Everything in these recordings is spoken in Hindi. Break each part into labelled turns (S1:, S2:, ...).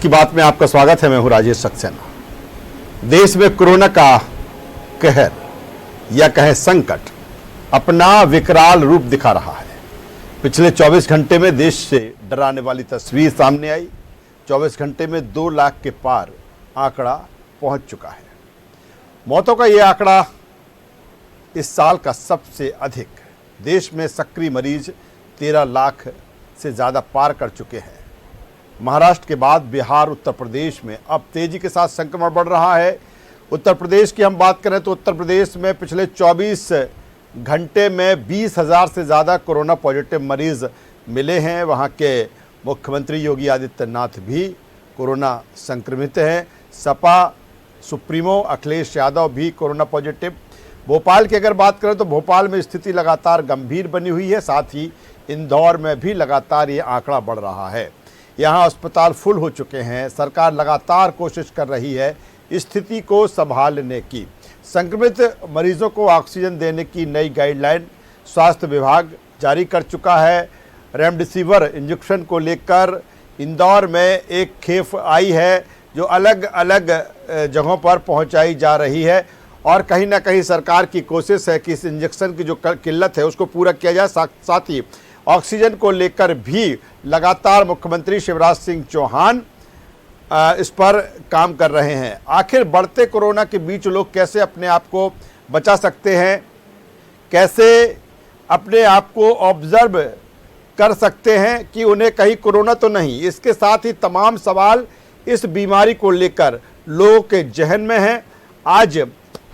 S1: की बात में आपका स्वागत है। मैं हूं राजेश सक्सेना। देश में कोरोना का कहर या कहें संकट अपना विकराल रूप दिखा रहा है। पिछले 24 घंटे में देश से डराने वाली तस्वीर सामने आई। 24 घंटे में 2 लाख के पार आंकड़ा पहुंच चुका है। मौतों का ये आंकड़ा इस साल का सबसे अधिक। देश में सक्रिय मरीज 13 लाख से ज़्यादा पार कर चुके हैं। महाराष्ट्र के बाद बिहार, उत्तर प्रदेश में अब तेजी के साथ संक्रमण बढ़ रहा है। उत्तर प्रदेश की हम बात करें तो उत्तर प्रदेश में पिछले 24 घंटे में 20,000 से ज़्यादा कोरोना पॉजिटिव मरीज मिले हैं। वहां के मुख्यमंत्री योगी आदित्यनाथ भी कोरोना संक्रमित हैं। सपा सुप्रीमो अखिलेश यादव भी कोरोना पॉजिटिव। भोपाल की अगर बात करें तो भोपाल में स्थिति लगातार गंभीर बनी हुई है। साथ ही इंदौर में भी लगातार ये आंकड़ा बढ़ रहा है। यहाँ अस्पताल फुल हो चुके हैं। सरकार लगातार कोशिश कर रही है स्थिति को संभालने की। संक्रमित मरीजों को ऑक्सीजन देने की नई गाइडलाइन स्वास्थ्य विभाग जारी कर चुका है। रेमडेसिविर इंजेक्शन को लेकर इंदौर में एक खेप आई है जो अलग अलग जगहों पर पहुंचाई जा रही है और कहीं ना कहीं सरकार की कोशिश है कि इस इंजेक्शन की जो किल्लत है उसको पूरा किया जाए। साथ ही ऑक्सीजन को लेकर भी लगातार मुख्यमंत्री शिवराज सिंह चौहान इस पर काम कर रहे हैं। आखिर बढ़ते कोरोना के बीच लोग कैसे अपने आप को बचा सकते हैं, कैसे अपने आप को ऑब्जर्व कर सकते हैं कि उन्हें कहीं कोरोना तो नहीं। इसके साथ ही तमाम सवाल इस बीमारी को लेकर लोगों के जहन में हैं। आज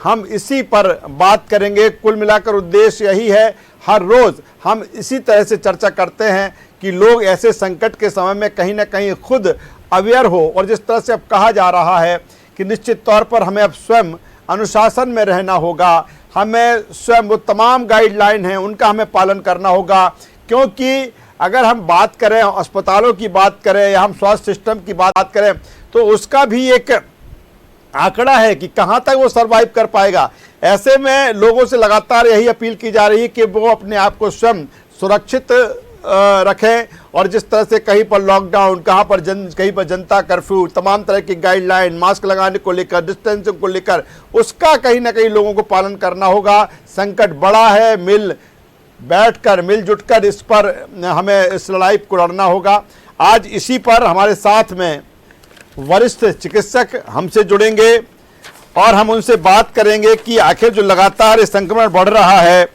S1: हम इसी पर बात करेंगे। कुल मिलाकर उद्देश्य यही है, हर रोज़ हम इसी तरह से चर्चा करते हैं कि लोग ऐसे संकट के समय में कहीं ना कहीं खुद अवेयर हो। और जिस तरह से अब कहा जा रहा है कि निश्चित तौर पर हमें अब स्वयं अनुशासन में रहना होगा, हमें स्वयं वो तमाम गाइडलाइन हैं उनका हमें पालन करना होगा। क्योंकि अगर हम बात करें अस्पतालों की बात करें या हम स्वास्थ्य सिस्टम की बात करें तो उसका भी एक आंकड़ा है कि कहां तक वो सरवाइव कर पाएगा। ऐसे में लोगों से लगातार यही अपील की जा रही है कि वो अपने आप को स्वयं सुरक्षित रखें। और जिस तरह से कहीं पर लॉकडाउन, कहीं पर जनता कर्फ्यू, तमाम तरह की गाइडलाइन, मास्क लगाने को लेकर, डिस्टेंसिंग को लेकर, उसका कहीं ना कहीं लोगों को पालन करना होगा। संकट बड़ा है, मिलजुट कर इस पर हमें इस लड़ाई को लड़ना होगा। आज इसी पर हमारे साथ में वरिष्ठ चिकित्सक हमसे जुड़ेंगे और हम उनसे बात करेंगे कि आखिर जो लगातार संक्रमण बढ़ रहा है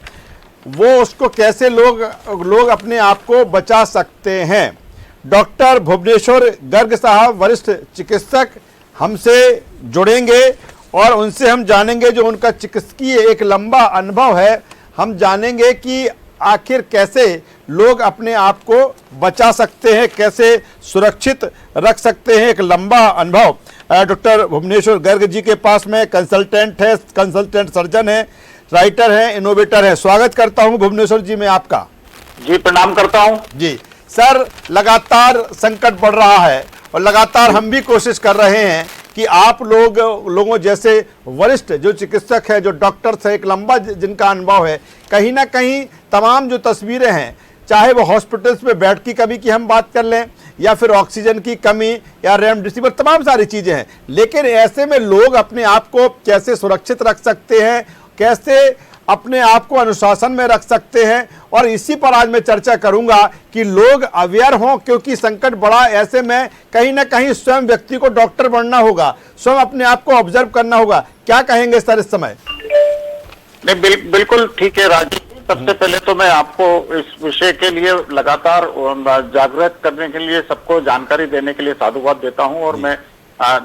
S1: वो उसको कैसे लोग अपने आप को बचा सकते हैं। डॉक्टर भुवनेश्वर गर्ग साहब वरिष्ठ चिकित्सक हमसे जुड़ेंगे और उनसे हम जानेंगे, जो उनका चिकित्सकीय एक लंबा अनुभव है, हम जानेंगे कि आखिर कैसे लोग अपने आप को बचा सकते हैं, कैसे सुरक्षित रख सकते हैं। एक लंबा अनुभव डॉक्टर भुवनेश्वर गर्ग जी के पास में कंसल्टेंट सर्जन है, राइटर हैं, इनोवेटर हैं। स्वागत करता हूं भुवनेश्वर जी मैं आपका।
S2: जी प्रणाम करता हूं।
S1: जी सर, लगातार संकट बढ़ रहा है और लगातार हम भी कोशिश कर रहे हैं कि आप लोगों जैसे वरिष्ठ जो चिकित्सक है, जो डॉक्टर्स है, एक लंबा जिनका अनुभव है, कहीं ना कहीं तमाम जो तस्वीरें हैं, चाहे वो हॉस्पिटल्स में बेड की कमी की हम बात कर लें या फिर ऑक्सीजन की कमी या रेमडेसिविर, तमाम सारी चीज़ें हैं। लेकिन ऐसे में लोग अपने आप को कैसे सुरक्षित रख सकते हैं, कैसे अपने आप को अनुशासन में रख सकते हैं, और इसी पर आज मैं चर्चा करूंगा कि लोग अवेयर हों। क्योंकि संकट बड़ा, ऐसे में कहीं ना कहीं स्वयं व्यक्ति को डॉक्टर बनना होगा, स्वयं अपने आप को ऑब्जर्व करना होगा। क्या कहेंगे सर इस समय?
S2: नहीं, बिल्कुल ठीक है राजीव। सबसे पहले तो मैं आपको इस विषय के लिए लगातार जागृत करने के लिए, सबको जानकारी देने के लिए साधुवाद देता हूं और मैं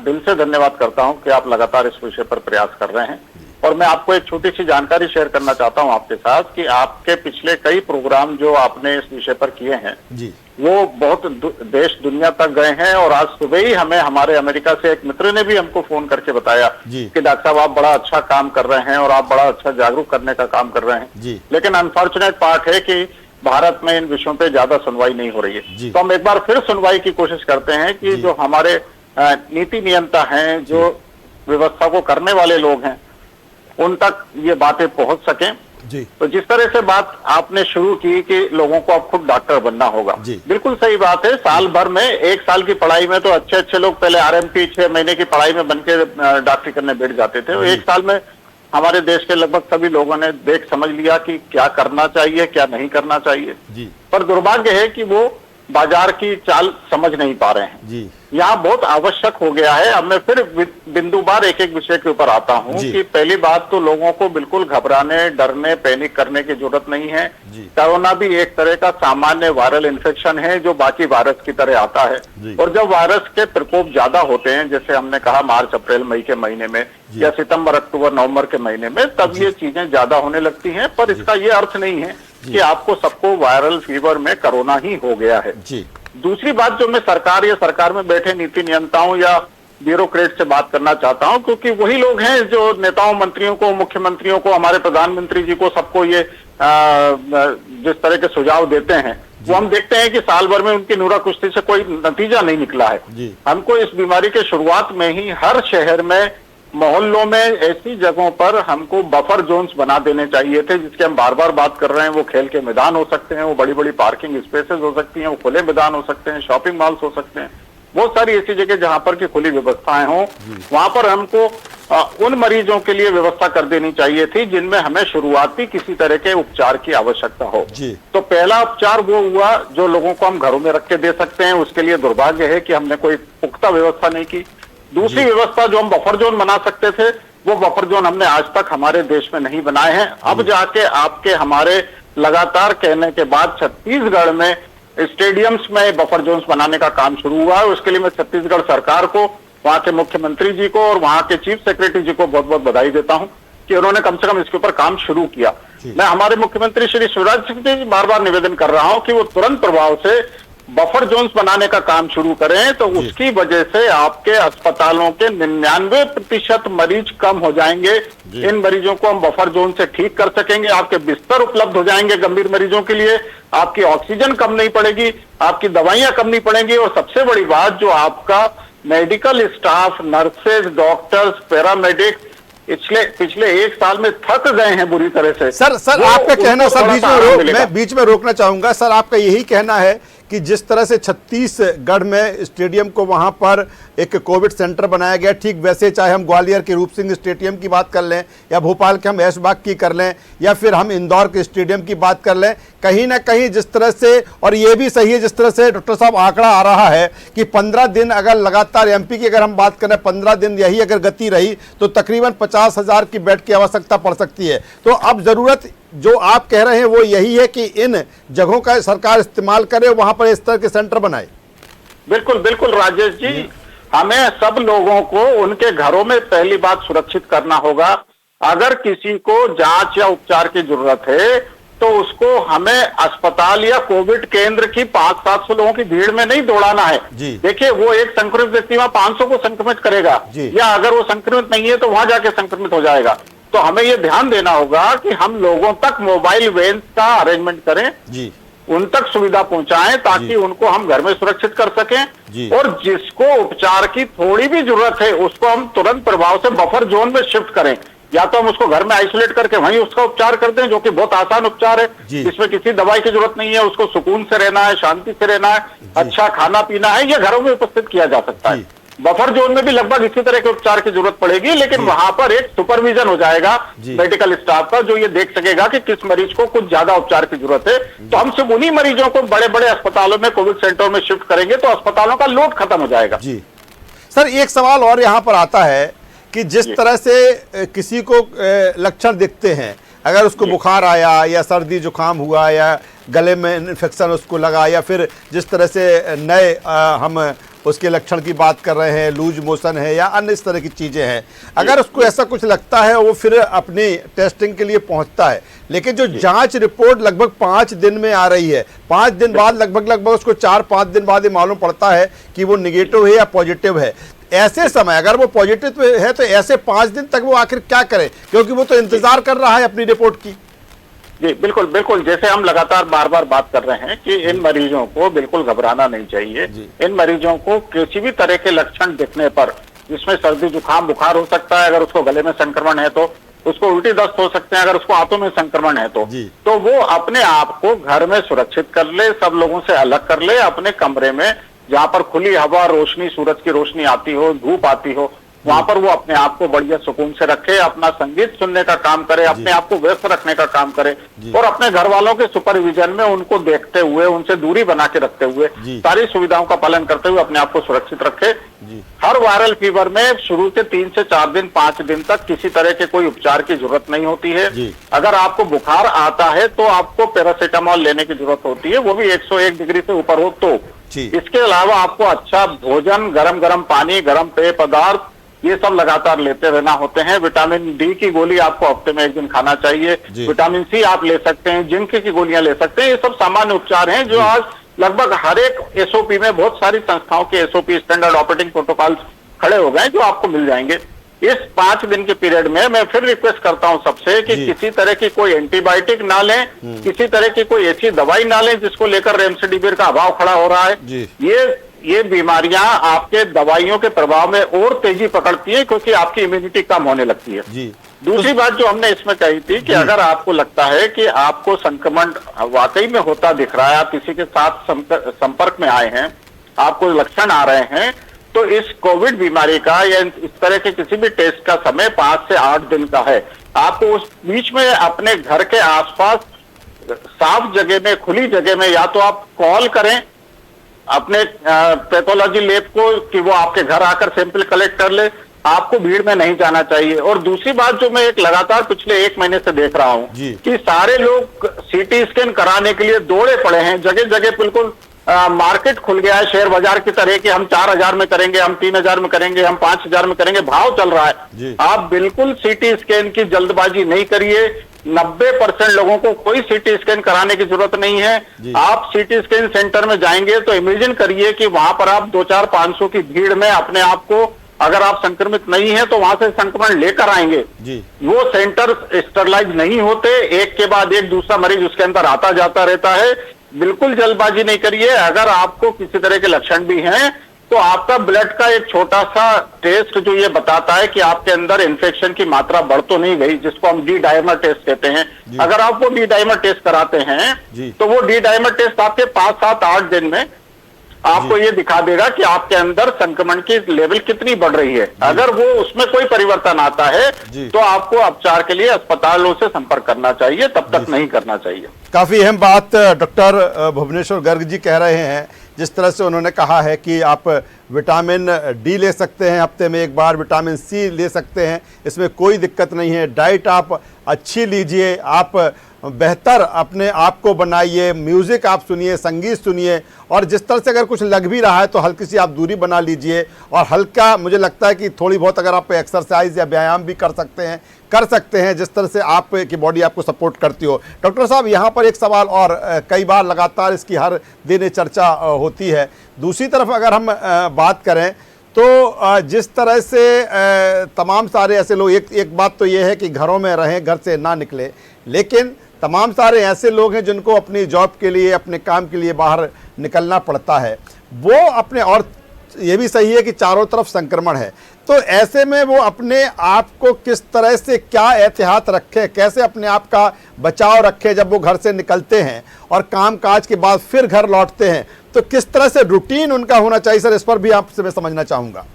S2: दिल से धन्यवाद करता हूं कि आप लगातार इस विषय पर प्रयास कर रहे हैं। और मैं आपको एक छोटी सी जानकारी शेयर करना चाहता हूं आपके साथ कि आपके पिछले कई प्रोग्राम जो आपने इस विषय पर किए हैं
S1: जी,
S2: वो बहुत देश दुनिया तक गए हैं। और आज सुबह ही हमें हमारे अमेरिका से एक मित्र ने भी हमको फोन करके बताया कि डॉक्टर साहब आप बड़ा अच्छा काम कर रहे हैं और आप बड़ा अच्छा जागरूक करने का काम कर रहे हैं
S1: जी।
S2: लेकिन अनफॉर्चुनेट पार्ट है कि भारत में इन विषयों पे ज्यादा सुनवाई नहीं हो रही है। तो हम एक बार फिर सुनवाई की कोशिश करते हैं कि जो हमारे नीति नियंता हैं, जो व्यवस्था को करने वाले लोग हैं, उन तक ये बातें पहुंच सकें।
S1: जी।
S2: तो जिस तरह से बात आपने शुरू की कि लोगों को अब खुद डॉक्टर बनना होगा,
S1: जी।
S2: बिल्कुल सही बात है। साल भर में 1 साल की पढ़ाई में तो अच्छे अच्छे लोग पहले आरएमपी 6 महीने की पढ़ाई में बनके डॉक्टरी करने बैठ जाते थे। और 1 साल में हमारे देश के लगभग सभी लोगों ने देख समझ लिया कि क्या करना चाहिए, क्या नहीं करना चाहिए।
S1: जी।
S2: पर दुर्भाग्य है कि वो बाजार की चाल समझ नहीं पा रहे हैं।
S1: जी।
S2: यहाँ बहुत आवश्यक हो गया है। अब मैं फिर बिंदुवार एक एक विषय के ऊपर आता हूँ कि पहली बात तो लोगों को बिल्कुल घबराने, डरने, पैनिक करने की जरूरत नहीं है। कोरोना भी एक तरह का सामान्य वायरल इन्फेक्शन है जो बाकी वायरस की तरह आता है। और जब वायरस के प्रकोप ज्यादा होते हैं, जैसे हमने कहा मार्च, अप्रैल, मई के महीने में या सितंबर, अक्टूबर, नवंबर के महीने में, तब ये चीजें ज्यादा होने लगती हैं। पर इसका ये अर्थ नहीं है कि आपको सबको वायरल फीवर में कोरोना ही हो गया है।
S1: जी।
S2: दूसरी बात जो मैं सरकार या सरकार में बैठे नीति नियंताओं या ब्यूरोक्रेट से बात करना चाहता हूं, क्योंकि वही लोग हैं जो नेताओं, मंत्रियों को, मुख्यमंत्रियों को, हमारे प्रधानमंत्री जी को, सबको ये जिस तरह के सुझाव देते हैं, वो हम देखते हैं कि साल भर में उनकी नूरा कुश्ती से कोई नतीजा नहीं निकला है। हमको इस बीमारी के शुरुआत में ही हर शहर में, मोहल्लों में, ऐसी जगहों पर हमको बफर जोन्स बना देने चाहिए थे, जिसके हम बार बार बात कर रहे हैं। वो खेल के मैदान हो सकते हैं, वो बड़ी बड़ी पार्किंग स्पेसेस हो सकती हैं, वो खुले मैदान हो सकते हैं, शॉपिंग मॉल्स हो सकते हैं, बहुत सारी ऐसी जगह जहां पर की खुली व्यवस्थाएं हों, वहां पर हमको उन मरीजों के लिए व्यवस्था कर देनी चाहिए थी जिनमें हमें शुरुआती किसी तरह के उपचार की आवश्यकता हो। तो पहला उपचार वो हुआ जो लोगों को हम घरों में रख के दे सकते हैं। उसके लिए दुर्भाग्य है कि हमने कोई पुख्ता व्यवस्था नहीं की। दूसरी व्यवस्था जो हम बफर जोन बना सकते थे, वो बफर जोन हमने आज तक हमारे देश में नहीं बनाए हैं। अब जाके आपके हमारे लगातार कहने के बाद छत्तीसगढ़ में स्टेडियम्स में बफर जोन्स बनाने का काम शुरू हुआ है। उसके लिए मैं छत्तीसगढ़ सरकार को, वहां के मुख्यमंत्री जी को और वहां के चीफ सेक्रेटरी जी को बहुत बहुत बधाई देता हूं कि उन्होंने कम से कम इसके ऊपर काम शुरू किया। मैं हमारे मुख्यमंत्री श्री शिवराज सिंह जी बार बार निवेदन कर रहा हूं कि वो तुरंत प्रभाव से बफर जोन्स बनाने का काम शुरू करें, तो उसकी वजह से आपके अस्पतालों के 99% मरीज कम हो जाएंगे। इन मरीजों को हम बफर जोन से ठीक कर सकेंगे, आपके बिस्तर उपलब्ध हो जाएंगे गंभीर मरीजों के लिए, आपकी ऑक्सीजन कम नहीं पड़ेगी, आपकी दवाइयां कम नहीं पड़ेंगी, और सबसे बड़ी बात जो आपका medical staff, nurses, doctors, paramedic पिछले 1 साल में थक गए हैं बुरी तरह से।
S1: सर आपका कहना, सर मैं बीच में रोकना चाहूंगा। सर आपका यही कहना है कि जिस तरह से छत्तीसगढ़ में स्टेडियम को वहां पर एक कोविड सेंटर बनाया गया, ठीक वैसे चाहे हम ग्वालियर के रूप सिंह स्टेडियम की बात कर लें या भोपाल के हम ऐशबाग की कर लें या फिर हम इंदौर के स्टेडियम की बात कर लें, कहीं ना कहीं जिस तरह से, और ये भी सही है जिस तरह से डॉक्टर साहब आंकड़ा आ रहा है कि 15 दिन अगर लगातार एमपी की अगर हम बात करें, 15 दिन यही अगर गति रही तो तकरीबन 50,000 की बेड की आवश्यकता पड़ सकती है। तो अब जरूरत जो आप कह रहे हैं वो यही है कि इन जगहों का सरकार इस्तेमाल करे, वहां पर इस तरह के सेंटर बनाए।
S2: बिल्कुल बिल्कुल राजेश जी, हमें सब लोगों को उनके घरों में पहली बात सुरक्षित करना होगा। अगर किसी को जांच या उपचार की जरूरत है तो उसको हमें अस्पताल या कोविड केंद्र की 500-700 लोगों की भीड़ में नहीं दौड़ाना है। देखिए, वो एक संक्रमित व्यक्ति वहां 500 को संक्रमित करेगा, या अगर वो संक्रमित नहीं है तो वहां जाके संक्रमित हो जाएगा। तो हमें ये ध्यान देना होगा कि हम लोगों तक मोबाइल वैन का अरेंजमेंट करें, उन तक सुविधा पहुंचाएं ताकि उनको हम घर में सुरक्षित कर सकें, और जिसको उपचार की थोड़ी भी जरूरत है उसको हम तुरंत प्रभाव से बफर जोन में शिफ्ट करें। या तो हम उसको घर में आइसोलेट करके वहीं उसका उपचार कर दें, जो कि बहुत आसान उपचार है, इसमें किसी दवाई की जरूरत नहीं है, उसको सुकून से रहना है, शांति से रहना है, अच्छा खाना पीना है, ये घरों में उपस्थित किया जा सकता है। बफर जोन में भी लगभग इसी तरह के उपचार की जरूरत पड़ेगी, लेकिन वहां पर एक सुपरविजन हो जाएगा मेडिकल स्टाफ का, जो ये देख सकेगा कि किस मरीज को कुछ ज्यादा उपचार की जरूरत है। तो हम सिर्फ उन्हीं मरीजों को बड़े बड़े अस्पतालों में, कोविड सेंटर में शिफ्ट करेंगे तो अस्पतालों का लोड खत्म हो जाएगा।
S1: जी सर, एक सवाल और यहां पर आता है कि जिस तरह से किसी को लक्षण दिखते हैं, अगर उसको बुखार आया या सर्दी जुकाम हुआ या गले में इन्फेक्शन उसको लगा, या फिर जिस तरह से नए हम उसके लक्षण की बात कर रहे हैं, लूज मोशन है या अन्य इस तरह की चीज़ें हैं, अगर उसको ऐसा कुछ लगता है वो फिर अपनी टेस्टिंग के लिए पहुंचता है, लेकिन जो जांच रिपोर्ट लगभग 5 दिन में आ रही है, 5 दिन बाद लगभग उसको 4-5 दिन बाद ये मालूम पड़ता है कि वो निगेटिव है या पॉजिटिव है। ऐसे समय अगर वो पॉजिटिव है तो ऐसे 5 दिन तक वो आखिर क्या करे, क्योंकि वो तो इंतजार कर रहा है अपनी रिपोर्ट की।
S2: जी बिल्कुल बिल्कुल, जैसे हम लगातार बार बार बात कर रहे हैं कि इन मरीजों को बिल्कुल घबराना नहीं चाहिए। इन मरीजों को किसी भी तरह के लक्षण दिखने पर, जिसमें सर्दी जुकाम बुखार हो सकता है, अगर उसको गले में संक्रमण है तो उसको उल्टी दस्त हो सकते हैं अगर उसको आंतों में संक्रमण है
S1: जी।
S2: तो वो अपने आप को घर में सुरक्षित कर ले, सब लोगों से अलग कर ले, अपने कमरे में जहां पर खुली हवा, रोशनी, सूरज की रोशनी आती हो, धूप आती हो, वहां पर वो अपने आप को बढ़िया सुकून से रखे, अपना संगीत सुनने का काम करे, अपने आप को व्यस्त रखने का काम करे और अपने घर वालों के सुपरविजन में उनको देखते हुए, उनसे दूरी बना के रखते हुए, सारी सुविधाओं का पालन करते हुए अपने आप को सुरक्षित रखे। हर वायरल फीवर में शुरू से 3 से 4 दिन, 5 दिन तक किसी तरह के कोई उपचार की जरूरत नहीं होती है। अगर आपको बुखार आता है तो आपको पैरासीटामोल लेने की जरूरत होती है, वो भी 101 डिग्री से ऊपर हो तो। इसके अलावा आपको अच्छा भोजन, गरम गरम पानी, गरम पेय पदार्थ, ये सब लगातार लेते रहना होते हैं। विटामिन डी की गोली आपको हफ्ते में 1 दिन खाना चाहिए। विटामिन सी आप ले सकते हैं, जिंक की गोलियां ले सकते हैं। ये सब सामान्य उपचार हैं जो आज लगभग हर एक एसओपी में, बहुत सारी संस्थाओं के एसओपी, स्टैंडर्ड ऑपरेटिंग प्रोटोकॉल खड़े हो गए जो आपको मिल जाएंगे। इस 5 दिन के पीरियड में मैं फिर रिक्वेस्ट करता हूं सबसे कि किसी तरह की कोई एंटीबायोटिक ना लें, किसी तरह की कोई ऐसी दवाई ना लें जिसको लेकर रेमडेसिविर का अभाव खड़ा हो रहा है। ये बीमारियां आपके दवाइयों के प्रभाव में और तेजी पकड़ती है क्योंकि आपकी इम्यूनिटी कम होने लगती है। दूसरी बात जो हमने इसमें कही थी कि अगर आपको लगता है कि आपको संक्रमण वाकई में होता दिख रहा है, आप किसी के साथ संपर्क में आए हैं, आपको लक्षण आ रहे हैं, तो इस कोविड बीमारी का या इस तरह के किसी भी टेस्ट का समय 5 से 8 दिन का है। आपको उस बीच में अपने घर के आसपास साफ जगह में, खुली जगह में, या तो आप कॉल करें अपने पैथोलॉजी लैब को कि वो आपके घर आकर सैंपल कलेक्ट कर ले। आपको भीड़ में नहीं जाना चाहिए। और दूसरी बात जो मैं एक लगातार पिछले 1 महीने से देख रहा हूं कि सारे लोग सीटी स्कैन कराने के लिए दौड़े पड़े हैं। जगह जगह बिल्कुल मार्केट खुल गया है शेयर बाजार की तरह कि हम 4000 में करेंगे, हम 3000 में करेंगे, हम 5000 में करेंगे, भाव चल रहा है। आप बिल्कुल सीटी स्कैन की जल्दबाजी नहीं करिए। 90% लोगों को कोई सीटी स्कैन कराने की जरूरत नहीं है। आप सीटी स्कैन सेंटर में जाएंगे तो इमेजिन करिए कि वहां पर आप 200-500 की भीड़ में अपने आप को, अगर आप संक्रमित नहीं है तो वहां से संक्रमण लेकर आएंगे। वो सेंटर स्टरलाइज नहीं होते, एक के बाद एक दूसरा मरीज उसके अंदर आता जाता रहता है। बिल्कुल जल्दबाजी नहीं करिए। अगर आपको किसी तरह के लक्षण भी हैं तो आपका ब्लड का एक छोटा सा टेस्ट जो ये बताता है कि आपके अंदर इन्फेक्शन की मात्रा बढ़ तो नहीं गई, जिसको हम डी डायमर टेस्ट कहते हैं, अगर आप वो डी डायमर टेस्ट कराते हैं तो वो डी डायमर टेस्ट आपके 5, 7, 8 दिन में आपको ये दिखा देगा कि आपके अंदर संक्रमण की लेवल कितनी बढ़ रही है। अगर वो उसमें कोई परिवर्तन आता है तो आपको उपचार के लिए अस्पतालों से संपर्क करना चाहिए, तब तक नहीं करना चाहिए।
S1: काफी अहम बात डॉक्टर भुवनेश्वर गर्ग जी कह रहे हैं। जिस तरह से उन्होंने कहा है कि आप विटामिन डी ले सकते हैं हफ्ते में 1 बार, विटामिन सी ले सकते हैं, इसमें कोई दिक्कत नहीं है। डाइट आप अच्छी लीजिए, आप बेहतर अपने आप को बनाइए, म्यूज़िक आप सुनिए, संगीत सुनिए, और जिस तरह से अगर कुछ लग भी रहा है तो हल्की सी आप दूरी बना लीजिए। और हल्का, मुझे लगता है कि थोड़ी बहुत अगर आप एक्सरसाइज या व्यायाम भी कर सकते हैं जिस तरह से आपकी बॉडी आपको सपोर्ट करती हो। डॉक्टर साहब, यहाँ पर एक सवाल और, कई बार लगातार इसकी हर दिन चर्चा होती है। दूसरी तरफ अगर हम बात करें तो जिस तरह से तमाम सारे ऐसे लोग, एक बात तो ये है कि घरों में रहें, घर से ना निकले, लेकिन तमाम सारे ऐसे लोग हैं जिनको अपनी जॉब के लिए, अपने काम के लिए बाहर निकलना पड़ता है। वो अपने, और ये भी सही है कि चारों तरफ संक्रमण है, तो ऐसे में वो अपने आप को किस तरह से, क्या एहतियात रखें, कैसे अपने आप का बचाव रखें जब वो घर से निकलते हैं और काम काज के बाद फिर घर लौटते हैं, तो किस तरह से रूटीन उनका होना चाहिए सर, इस पर भी आपसे मैं समझना चाहूंगा।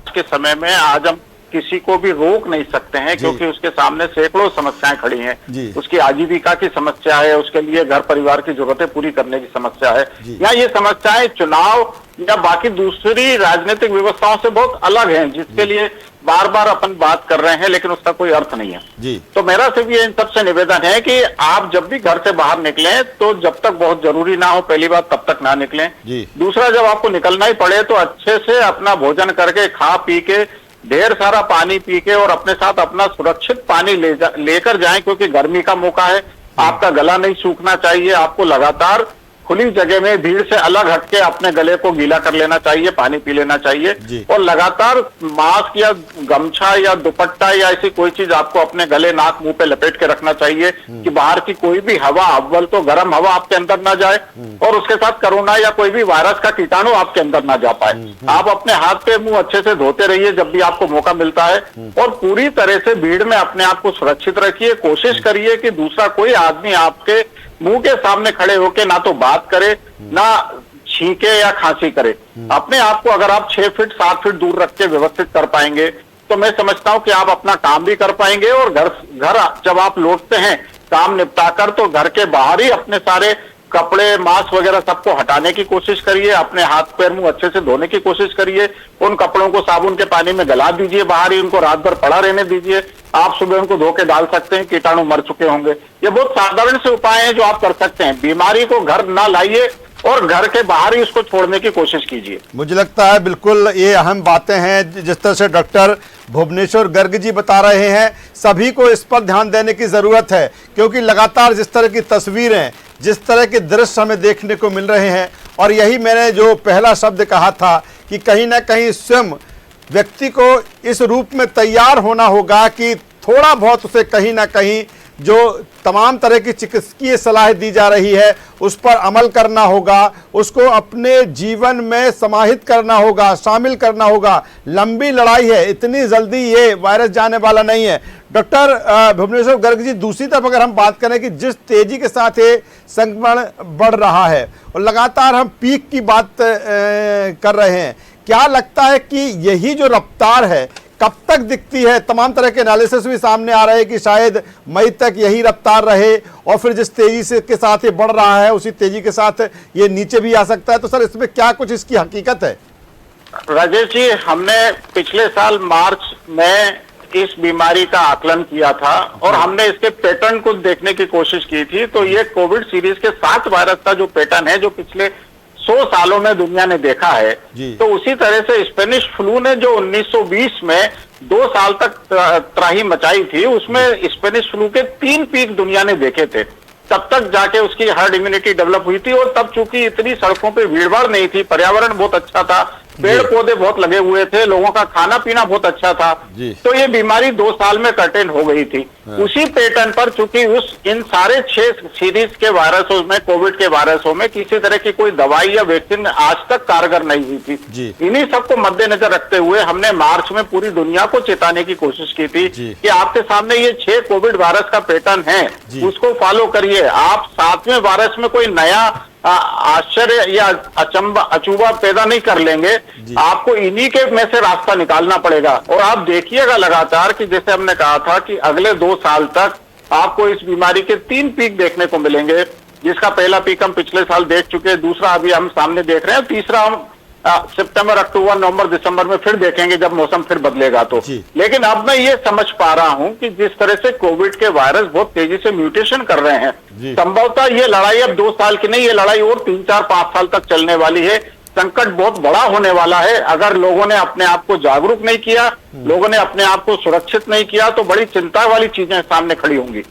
S2: के समय में आज हम किसी को भी रोक नहीं सकते हैं क्योंकि उसके सामने सैकड़ों समस्याएं खड़ी हैं। उसकी आजीविका की समस्या है, उसके लिए घर परिवार की जरूरतें पूरी करने की समस्या है, या ये समस्याएं चुनाव या बाकी दूसरी राजनीतिक व्यवस्थाओं से बहुत अलग हैं, जिसके लिए बार बार अपन बात कर रहे हैं लेकिन उसका कोई अर्थ नहीं है। तो मेरा सिर्फ ये इन सबसे निवेदन है कि आप जब भी घर से बाहर निकलें तो जब तक बहुत जरूरी ना हो, पहली बात, तब तक ना निकलें। दूसरा, जब आपको निकलना ही पड़े तो अच्छे से अपना भोजन करके, खा पी के, ढेर सारा पानी पी के, और अपने साथ अपना सुरक्षित पानी लेकर जाएं क्योंकि गर्मी का मौका है। आपका गला नहीं सूखना चाहिए। आपको लगातार खुली जगह में भीड़ से अलग हटके अपने गले को गीला कर लेना चाहिए, पानी पी लेना चाहिए और लगातार मास्क या गमछा या दुपट्टा या ऐसी कोई चीज आपको अपने गले, नाक, मुंह पे लपेट के रखना चाहिए कि बाहर की कोई भी हवा, अव्वल तो गर्म हवा आपके अंदर ना जाए और उसके साथ कोरोना या कोई भी वायरस का कीटाणु आपके अंदर ना जा पाए। आप अपने हाथ पे मुंह अच्छे से धोते रहिए जब भी आपको मौका मिलता है और पूरी तरह से भीड़ में अपने आप को सुरक्षित रखिए। कोशिश करिए कि दूसरा कोई आदमी आपके मुंह के सामने खड़े होके ना तो बात करे, ना छींके या खांसी करे। अपने आप को अगर आप 6 फीट 7 फीट दूर रख के व्यवस्थित कर पाएंगे तो मैं समझता हूं कि आप अपना काम भी कर पाएंगे और घर जब आप लौटते हैं काम निपटाकर तो घर के बाहर ही अपने सारे कपड़े, मास्क वगैरह सबको हटाने की कोशिश करिए। अपने हाथ पैर मुंह अच्छे से धोने की कोशिश करिए। उन कपड़ों को साबुन के पानी में गला दीजिए, बाहर ही उनको रात भर पड़ा रहने दीजिए। आप सुबह उनको धो के डाल सकते हैं, कीटाणु मर चुके होंगे। ये बहुत साधारण से उपाय हैं जो आप कर सकते हैं। बीमारी को घर ना लाइए और घर के बाहर ही उसको छोड़ने की कोशिश कीजिए।
S1: मुझे लगता है बिल्कुल ये अहम बातें हैं जिस तरह से डॉक्टर भुवनेश्वर गर्ग जी बता रहे हैं, सभी को इस पर ध्यान देने की जरूरत है क्योंकि लगातार जिस तरह की तस्वीरें, जिस तरह के दृश्य हमें देखने को मिल रहे हैं और यही मैंने जो पहला शब्द कहा था कि कहीं ना कहीं स्वयं व्यक्ति को इस रूप में तैयार होना होगा कि थोड़ा बहुत उसे कहीं ना कहीं जो तमाम तरह की चिकित्सकीय सलाह दी जा रही है उस पर अमल करना होगा, उसको अपने जीवन में समाहित करना होगा, शामिल करना होगा। लंबी लड़ाई है, इतनी जल्दी ये वायरस जाने वाला नहीं है। डॉक्टर भुवनेश्वर गर्ग जी, दूसरी तरफ अगर हम बात करें कि जिस तेजी के साथ ये संक्रमण बढ़ रहा है और लगातार हम पीक की बात कर रहे हैं, क्या लगता है कि यही जो रफ्तार है कब तक दिखती है? तमाम तरह के एनालिसिस भी सामने आ रहे हैं कि शायद मई तक यही रफ्तार रहे और फिर जिस तेजी से के साथ ये बढ़ रहा है उसी तेजी के साथ ये नीचे भी आ सकता है। तो सर इसमें क्या कुछ इसकी हकीकत है?
S2: राजेश जी, हमने पिछले साल मार्च में इस बीमारी का आकलन किया था और हमने इसके पैटर्न को देखने की कोशिश की थी। तो ये कोविड सीरीज के 7 वायरस का जो पैटर्न है जो पिछले 100 सालों में दुनिया ने देखा है, तो उसी तरह से स्पेनिश फ्लू ने जो 1920 में 2 साल तक त्राही मचाई थी, उसमें स्पेनिश फ्लू के 3 पीक दुनिया ने देखे थे। तब तक जाके उसकी हर्ड इम्यूनिटी डेवलप हुई थी और तब चूंकि इतनी सड़कों पे भीड़भाड़ नहीं थी, पर्यावरण बहुत अच्छा था, पेड़ पौधे बहुत लगे हुए थे, लोगों का खाना पीना बहुत अच्छा था, तो ये बीमारी 2 साल में कंटेन हो गई थी। उसी पैटर्न पर चूंकि इन सारे 6 सीरीज के वायरसों में, कोविड के वायरसों में किसी तरह की कोई दवाई या वैक्सीन आज तक कारगर नहीं हुई थी। इन्हीं सबको मद्देनजर रखते हुए हमने मार्च में पूरी दुनिया को चेताने की कोशिश की थी कि आपके सामने ये 6 कोविड वायरस का पैटर्न है, उसको फॉलो करिए। आप 7वें वायरस में कोई नया आश्चर्य या अचूबा पैदा नहीं कर लेंगे, आपको इन्हीं के में से रास्ता निकालना पड़ेगा। और आप देखिएगा लगातार कि जैसे हमने कहा था कि अगले 2 साल तक आपको इस बीमारी के 3 पीक देखने को मिलेंगे, जिसका पहला पीक हम पिछले साल देख चुके हैं, दूसरा अभी हम सामने देख रहे हैं, तीसरा हम सितंबर, अक्टूबर, नवंबर, दिसंबर में फिर देखेंगे जब मौसम फिर बदलेगा तो। लेकिन अब मैं ये समझ पा रहा हूं कि जिस तरह से कोविड के वायरस बहुत तेजी से म्यूटेशन कर रहे हैं, संभवतः ये लड़ाई अब 2 साल की नहीं, ये लड़ाई और 3, 4, 5 साल तक चलने वाली है। संकट बहुत बड़ा होने वाला है। अगर लोगों ने अपने आप को जागरूक नहीं किया, लोगों ने अपने आप को सुरक्षित नहीं किया, तो बड़ी चिंता वाली चीजें सामने खड़ी होंगी।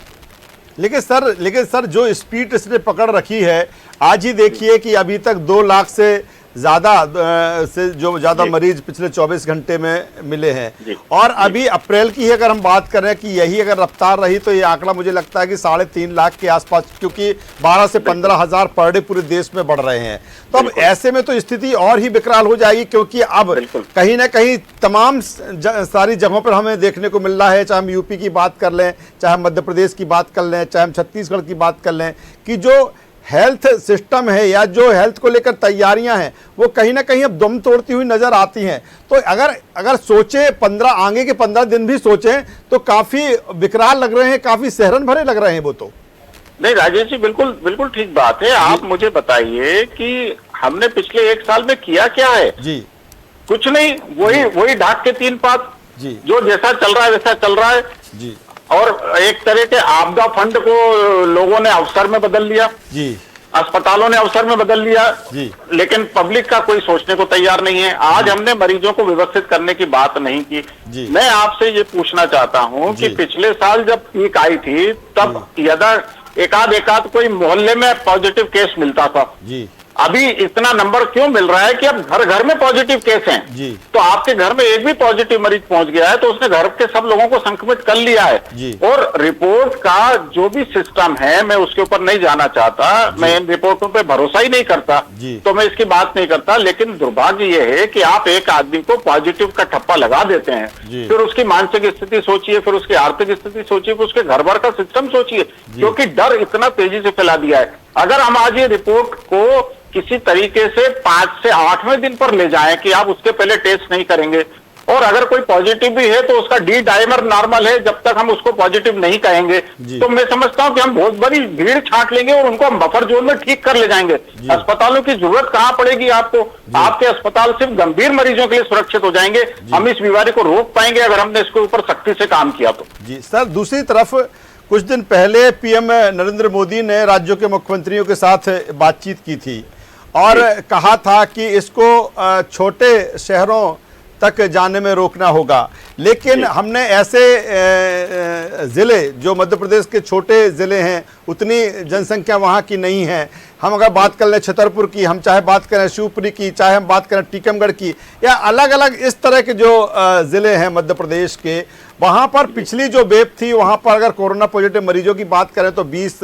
S1: लेकिन सर जो स्पीड इसने पकड़ रखी है, आज ही देखिए कि अभी तक 2 लाख से ज्यादा मरीज पिछले 24 घंटे में मिले हैं और अभी अप्रैल की अगर हम बात करें कि यही अगर रफ्तार रही तो ये आंकड़ा मुझे लगता है कि 3.5 लाख के आसपास, क्योंकि 12 से 15 हजार पर डे पूरे देश में बढ़ रहे हैं। तो अब ऐसे में तो स्थिति और ही विकराल हो जाएगी क्योंकि अब कहीं ना कहीं तमाम सारी जगहों पर हमें देखने को मिल रहा है, चाहे हम यूपी की बात कर लें, चाहे हम मध्य प्रदेश की बात कर लें, चाहे हम छत्तीसगढ़ की बात कर लें, कि जो हेल्थ सिस्टम है या जो हेल्थ को लेकर तैयारियां हैं वो कहीं ना कहीं अब दम तोड़ती हुई नजर आती हैं। तो अगर सोचे 15 आगे के 15 दिन भी सोचें तो काफी विकराल लग रहे हैं, काफी सहरन भरे लग रहे हैं वो तो।
S2: नहीं राजेश जी, बिल्कुल बिल्कुल ठीक बात है। आप मुझे बताइए कि हमने पिछले 1 साल में किया क्या है? जी कुछ नहीं, वही ढाक के 3 पात जी, जो जैसा चल रहा है वैसा चल रहा है जी। और एक तरह के आपदा फंड को लोगों ने अवसर में बदल लिया जी, अस्पतालों ने अवसर में बदल लिया जी, लेकिन पब्लिक का कोई सोचने को तैयार नहीं है। आज हमने मरीजों को व्यवस्थित करने की बात नहीं की जी। मैं आपसे ये पूछना चाहता हूं कि पिछले साल जब पीक आई थी तब यदा एकाध कोई मोहल्ले में पॉजिटिव केस मिलता था।
S1: जी।
S2: अभी इतना नंबर क्यों मिल रहा है कि अब घर घर में पॉजिटिव केस हैं।
S1: जी।
S2: तो आपके घर में एक भी पॉजिटिव मरीज पहुंच गया है तो उसने घर के सब लोगों को संक्रमित कर लिया है।
S1: जी।
S2: और रिपोर्ट का जो भी सिस्टम है मैं उसके ऊपर नहीं जाना चाहता, मैं इन रिपोर्टों पे भरोसा ही नहीं करता, तो मैं इसकी बात नहीं करता। लेकिन दुर्भाग्य यह है कि आप एक आदमी को पॉजिटिव का ठप्पा लगा देते हैं, फिर उसकी मानसिक स्थिति सोचिए, फिर उसकी आर्थिक स्थिति सोचिए, फिर उसके घर भर का सिस्टम सोचिए, क्योंकि डर इतना तेजी से फैला दिया है। अगर हम आज ये रिपोर्ट को किसी तरीके से 5 से 8वें दिन पर ले जाएं कि आप उसके पहले टेस्ट नहीं करेंगे, और अगर कोई पॉजिटिव भी है तो उसका डी डाइमर नॉर्मल है, जब तक हम उसको पॉजिटिव नहीं कहेंगे तो मैं समझता हूं कि हम बहुत बड़ी भीड़ छांट लेंगे और उनको हम बफर जोन में ठीक कर ले जाएंगे। अस्पतालों की जरूरत कहां पड़ेगी आपको? आपके अस्पताल सिर्फ गंभीर मरीजों के लिए सुरक्षित हो जाएंगे। हम इस बीमारी को रोक पाएंगे अगर हमने इसके ऊपर सख्ती से काम किया तो।
S1: जी सर, दूसरी तरफ कुछ दिन पहले पीएम नरेंद्र मोदी ने राज्यों के मुख्यमंत्रियों के साथ बातचीत की थी और कहा था कि इसको छोटे शहरों तक जाने में रोकना होगा, लेकिन हमने ऐसे ज़िले जो मध्य प्रदेश के छोटे ज़िले हैं, उतनी जनसंख्या वहाँ की नहीं है। हम अगर बात कर लें छतरपुर की, हम चाहे बात करें शिवपुरी की, चाहे हम बात करें टीकमगढ़ की, या अलग अलग इस तरह के जो ज़िले हैं मध्य प्रदेश के, वहाँ पर पिछली जो वेव थी वहाँ पर अगर कोरोना पॉजिटिव मरीजों की बात करें तो 20,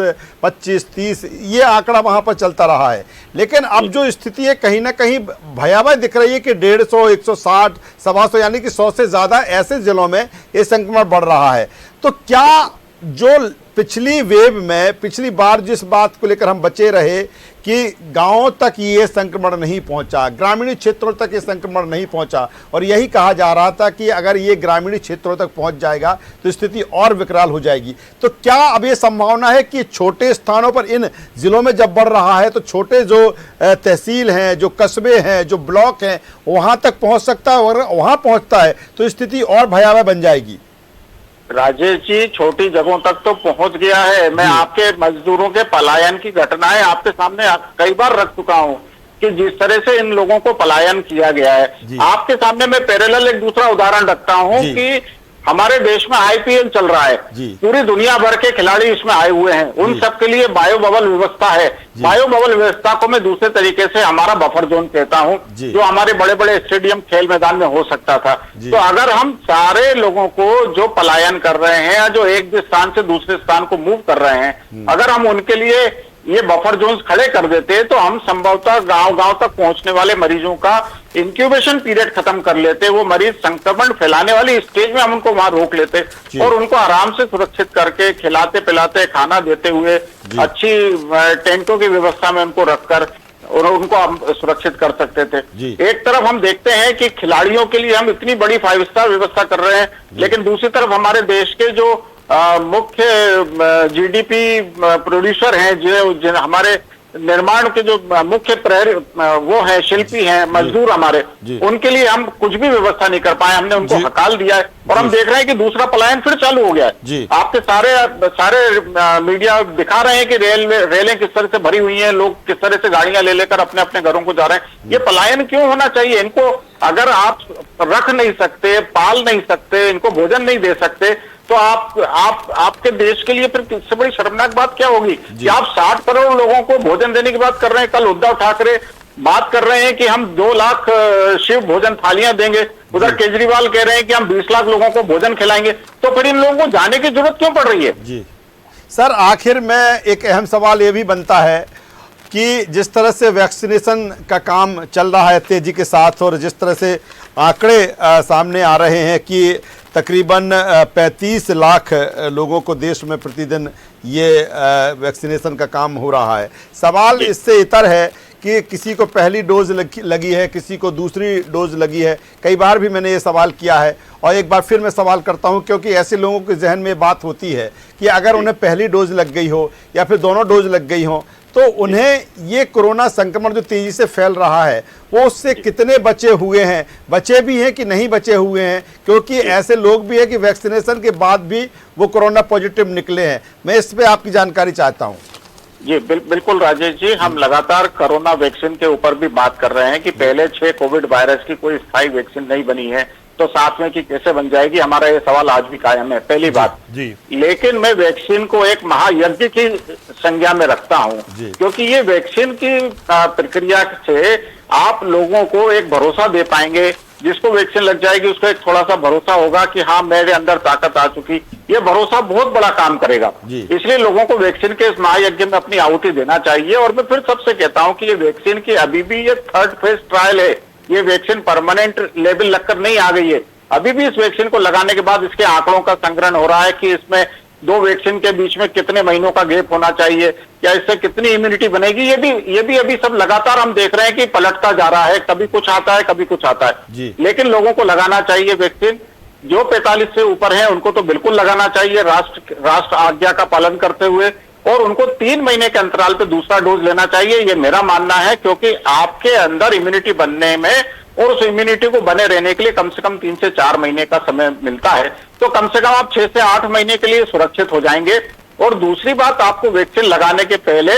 S1: 25, 30 ये आंकड़ा वहाँ पर चलता रहा है। लेकिन अब जो स्थिति है कहीं ना कहीं भयावह दिख रही है कि 150, 160, 125 यानी कि 100 से ज़्यादा ऐसे ज़िलों में ये संक्रमण बढ़ रहा है। तो क्या जो पिछली वेव में पिछली बार जिस बात को लेकर हम बचे रहे कि गांवों तक ये संक्रमण नहीं पहुंचा, ग्रामीण क्षेत्रों तक ये संक्रमण नहीं पहुंचा, और यही कहा जा रहा था कि अगर ये ग्रामीण क्षेत्रों तक पहुंच जाएगा तो स्थिति और विकराल हो जाएगी, तो क्या अब ये संभावना है कि छोटे स्थानों पर इन जिलों में जब बढ़ रहा है तो छोटे जो तहसील हैं, जो कस्बे हैं, जो ब्लॉक हैं, वहां तक पहुंच सकता है, और वहां पहुंचता है तो स्थिति और भयावह बन जाएगी?
S2: राजेश जी, छोटी जगहों तक तो पहुंच गया है। मैं आपके मजदूरों के पलायन की घटनाएं आपके सामने कई बार रख चुका हूं कि जिस तरह से इन लोगों को पलायन किया गया है। आपके सामने मैं पैरेलल एक दूसरा उदाहरण रखता हूं कि हमारे देश में आईपीएल चल रहा है, पूरी दुनिया भर के खिलाड़ी इसमें आए हुए हैं, उन सबके लिए बायो बबल व्यवस्था है। बायो बबल व्यवस्था को मैं दूसरे तरीके से हमारा बफर जोन कहता हूं, जो हमारे बड़े बड़े स्टेडियम खेल मैदान में हो सकता था। तो अगर हम सारे लोगों को जो पलायन कर रहे हैं या जो एक स्थान से दूसरे स्थान को मूव कर रहे हैं, अगर हम उनके लिए ये बफर जोन्स खड़े कर देते तो हम संभवतः गांव-गांव तक पहुंचने वाले मरीजों का इंक्यूबेशन पीरियड खत्म कर लेते। वो मरीज संक्रमण फैलाने वाली स्टेज में हम उनको वहां रोक लेते और उनको आराम से सुरक्षित करके खिलाते पिलाते खाना देते हुए अच्छी टेंटों की व्यवस्था में उनको रखकर और उनको हम सुरक्षित कर सकते थे। एक तरफ हम देखते हैं कि खिलाड़ियों के लिए हम इतनी बड़ी 5 स्टार व्यवस्था कर रहे हैं, लेकिन दूसरी तरफ हमारे देश के जो मुख्य जीडीपी प्रोड्यूसर हैं, जो हमारे निर्माण के जो मुख्य वो है शिल्पी हैं, मजदूर हमारे, उनके लिए हम कुछ भी व्यवस्था नहीं कर पाए। हमने उनको हकाल दिया है और हम देख रहे हैं कि दूसरा पलायन फिर चालू हो गया है। आपके सारे मीडिया दिखा रहे हैं कि रेलें किस तरह से भरी हुई हैं, लोग किस तरह से गाड़ियां ले लेकर अपने अपने घरों को जा रहे हैं। ये पलायन क्यों होना चाहिए? इनको अगर आप रख नहीं सकते, पाल नहीं सकते, इनको भोजन नहीं दे सकते, तो आपके देश के लिए फिर इससे बड़ी शर्मनाक बात क्या होगी कि आप 60 करोड़ लोगों को भोजन देने की बात कर रहे हैं। कल उद्धव ठाकरे बात कर रहे हैं कि हम 2 लाख शिव भोजन थालियां देंगे, उधर केजरीवाल कह रहे हैं कि हम 20 लाख लोगों को भोजन खिलाएंगे। तो फिर इन लोगों को जाने की जरूरत क्यों पड़ रही है?
S1: जी सर, आखिर में एक अहम सवाल ये भी बनता है कि जिस तरह से वैक्सीनेशन का काम चल रहा है तेजी के साथ, और जिस तरह से आंकड़े सामने आ रहे हैं कि तकरीबन 35 लाख लोगों को देश में प्रतिदिन ये वैक्सीनेशन का काम हो रहा है। सवाल इससे इतर है कि किसी को पहली डोज लगी है, किसी को दूसरी डोज लगी है। कई बार भी मैंने ये सवाल किया है और एक बार फिर मैं सवाल करता हूं, क्योंकि ऐसे लोगों के जहन में बात होती है कि अगर उन्हें पहली डोज लग गई हो या फिर दोनों डोज लग गई हो तो उन्हें ये कोरोना संक्रमण जो तेजी से फैल रहा है वो उससे कितने बचे हुए हैं, बचे भी हैं कि नहीं बचे हुए हैं, क्योंकि ऐसे लोग भी हैं कि वैक्सीनेशन के बाद भी वो कोरोना पॉजिटिव निकले हैं। मैं इस पे आपकी जानकारी चाहता हूं।
S2: जी बिल्कुल राजेश जी, हम लगातार कोरोना वैक्सीन के ऊपर भी बात कर रहे हैं कि पहले 6 कोविड वायरस की कोई स्थायी वैक्सीन नहीं बनी है। तो 7वें की कैसे बन जाएगी, हमारा ये सवाल आज भी कायम है, पहली बात
S1: जी।
S2: लेकिन मैं वैक्सीन को एक महायज्ञ की संज्ञा में रखता हूं, क्योंकि ये वैक्सीन की प्रक्रिया से आप लोगों को एक भरोसा दे पाएंगे। जिसको वैक्सीन लग जाएगी उसको एक थोड़ा सा भरोसा होगा कि हाँ मेरे अंदर ताकत आ चुकी, ये भरोसा बहुत बड़ा काम करेगा। इसलिए लोगों को वैक्सीन के इस महायज्ञ में अपनी आहुति देना चाहिए। और मैं फिर सबसे कहता हूं कि ये वैक्सीन की अभी भी ये 3rd फेज ट्रायल है, ये वैक्सीन परमानेंट लेवल लगकर नहीं आ गई है। अभी भी इस वैक्सीन को लगाने के बाद इसके आंकड़ों का संग्रहण हो रहा है कि इसमें 2 वैक्सीन के बीच में कितने महीनों का गैप होना चाहिए, या इससे कितनी इम्यूनिटी बनेगी, ये भी अभी सब लगातार हम देख रहे हैं कि पलटता जा रहा है, कभी कुछ आता है कभी कुछ आता है। लेकिन लोगों को लगाना चाहिए वैक्सीन। जो 45 से ऊपर है उनको तो बिल्कुल लगाना चाहिए राष्ट्र आज्ञा का पालन करते हुए, और उनको 3 महीने के अंतराल पे दूसरा डोज लेना चाहिए, ये मेरा मानना है। क्योंकि आपके अंदर इम्यूनिटी बनने में और उस इम्यूनिटी को बने रहने के लिए कम से कम 3 से 4 महीने का समय मिलता है, तो कम से कम आप 6 से 8 महीने के लिए सुरक्षित हो जाएंगे। और दूसरी बात, आपको वैक्सीन लगाने के पहले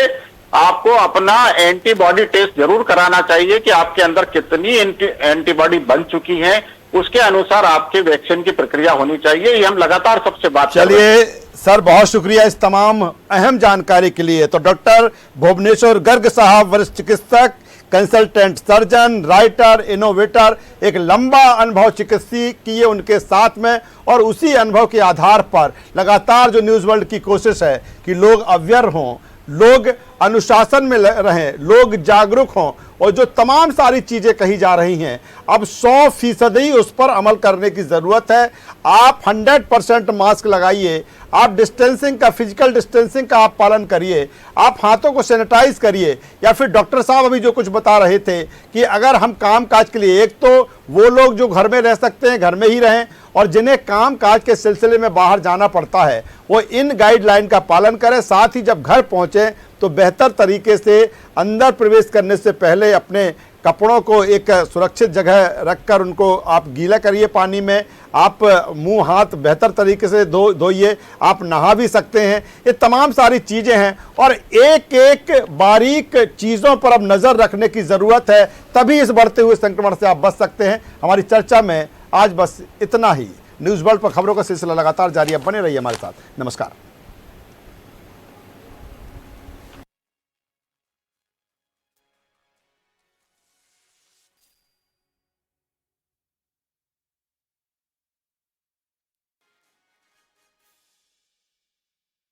S2: आपको अपना एंटीबॉडी टेस्ट जरूर कराना चाहिए कि आपके अंदर कितनी एंटीबॉडी बन चुकी है, उसके अनुसार आपके वैक्सीन की प्रक्रिया होनी चाहिए। ये हम लगातार सबसे बात कर रहे हैं।
S1: चलिए सर, बहुत शुक्रिया इस तमाम अहम जानकारी के लिए। तो डॉक्टर भुवनेश्वर गर्ग साहब, वरिष्ठ चिकित्सक, कंसल्टेंट सर्जन, राइटर, इनोवेटर, एक लंबा अनुभव चिकित्सीय किए उनके साथ में, और उसी अनुभव के आधार पर लगातार जो न्यूज़ वर्ल्ड की कोशिश है कि लोग अवेयर हों, लोग अनुशासन में रहें, लोग जागरूक हों, और जो तमाम सारी चीज़ें कही जा रही हैं अब 100% उस पर अमल करने की ज़रूरत है। आप 100% मास्क लगाइए, आप डिस्टेंसिंग का, फिजिकल डिस्टेंसिंग का आप पालन करिए, आप हाथों को सैनिटाइज करिए, या फिर डॉक्टर साहब अभी जो कुछ बता रहे थे कि अगर हम काम काज के लिए, एक तो वो लोग जो घर में रह सकते हैं घर में ही रहें, और जिन्हें काम काज के सिलसिले में बाहर जाना पड़ता है वो इन गाइडलाइन का पालन करें। साथ ही जब घर पहुँचें तो बेहतर तरीके से अंदर प्रवेश करने से पहले अपने कपड़ों को एक सुरक्षित जगह रखकर उनको आप गीला करिए पानी में, आप मुंह हाथ बेहतर तरीके से धोइए, आप नहा भी सकते हैं। ये तमाम सारी चीज़ें हैं और एक एक बारीक चीज़ों पर अब नज़र रखने की ज़रूरत है, तभी इस बढ़ते हुए संक्रमण से आप बच सकते हैं। हमारी चर्चा में आज बस इतना ही। न्यूज़ वर्ल्ड पर खबरों का सिलसिला लगातार जारी है, बने रहिए हमारे साथ। नमस्कार।